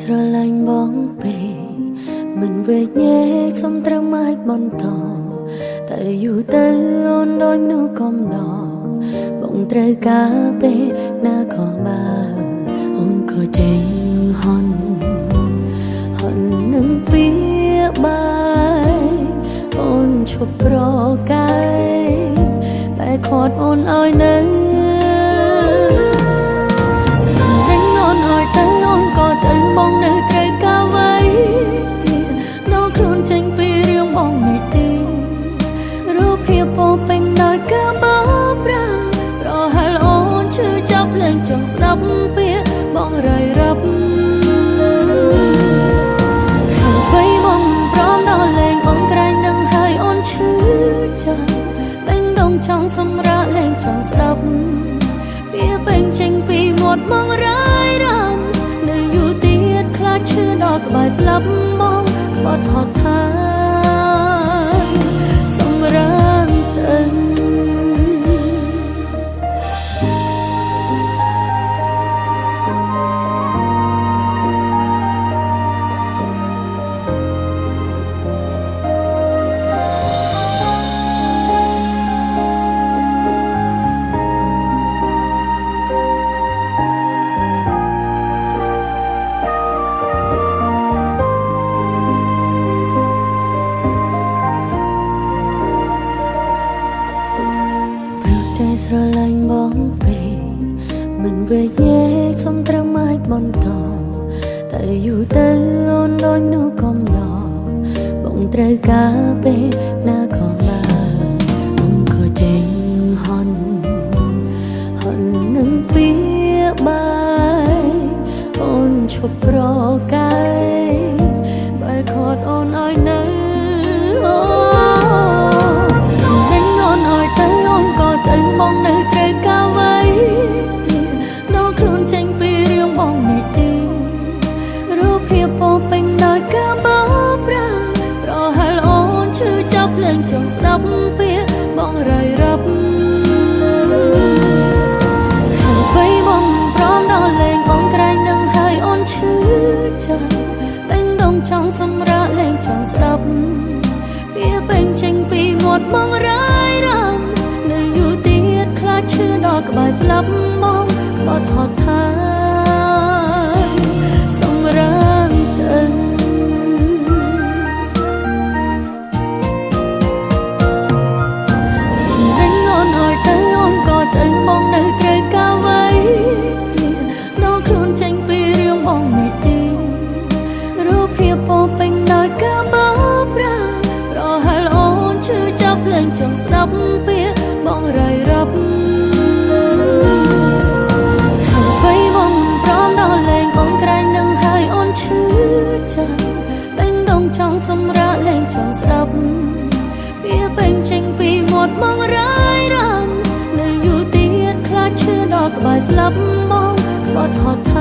ស្រឡាញ់បងពេកមិនវេកញែកសំត្រឹមអាចបន្តតែយូរទៅអូនដូចមនុស្សកំដរបងត្រូវការពេលណាក៏បានអូនក៏ចេញហន់នឹងពីបាយអូនឈប់ប្រកាយតែខាត់អូនឲ្យនៅបងនៅត្រូវការໄว้ទៀតនោះខ្លួនចេញពីរឿងបងនេះទេរូបភាពពោពេញដោយការបោកប្រាស់ប្រហែលអូនឈឺចាប់លែងចង់ស្ដាប់ពាក្យបងរាយរាប់ហើយបងព្រមដល់លែងអូនក្រែងនឹងហើយអូនឈឺចាប់បេះដូងចង់សម្រាកលែងចង់ស្ដាប់ពាក្យពេញចេញពីមាត់បងរាយរាប់ឈឺដល់ក្បែរស្លាប់មកក្បត់ហត់ហើយសម្រាមទៅស្រឡាញ់បងពេកមិនវេកញែកសំត្រឹមអាចបន្តតែយូរទៅអូនដូចមនុស្សកំដរបងត្រូវការពេលណាក៏បានអូនក៏ចេញហន់នឹងពីបាយអូនឈប់ប្រកាយបែរខាត់អូនឲ្យនៅបងនៅត្រូវការໄว้ទៀតនោះខ្លួនចេញពីរឿងបងនេះទេរូបភាពពោពេញដោយការបោកប្រាស់ប្រហែលអូនឈឺចាប់លែងចង់ស្ដាប់ពាក្យបងរាយរាប់ហើយបងព្រមដល់លែងអូនក្រែងនឹងហើយអូនឈឺចាប់បេះដូងចង់សម្រាកលែងចង់ស្ដាប់ពាក្យពេញចេញពីមាត់បងរាយរាប់ឈឺដល់ក្បែរស្លាប់មកក្បត់ហត់ហើយសម្រាមទៅនឹងអូនឲ្យទៅអូនក៏ទៅបងនៅត្រូវការໄว้ទៀតនោះខ្លួនចេញពីរឿងបងនេះទេរូបភាពពោពេញដោយការបោកប្រាស់ប្រហែលអូនឈឺចាប់លែងចង់ស្ដាប់ពាក្យបងរាយរាប់បេះដូងចង់សម្រាកលែងចង់ស្ដាប់ពាក្យពេញចេញពីមាត់បងរាយរាប់នៅយូរទៀតខ្លាចឈឺដល់ក្បែរស្លាប់មកក្បត់ហត់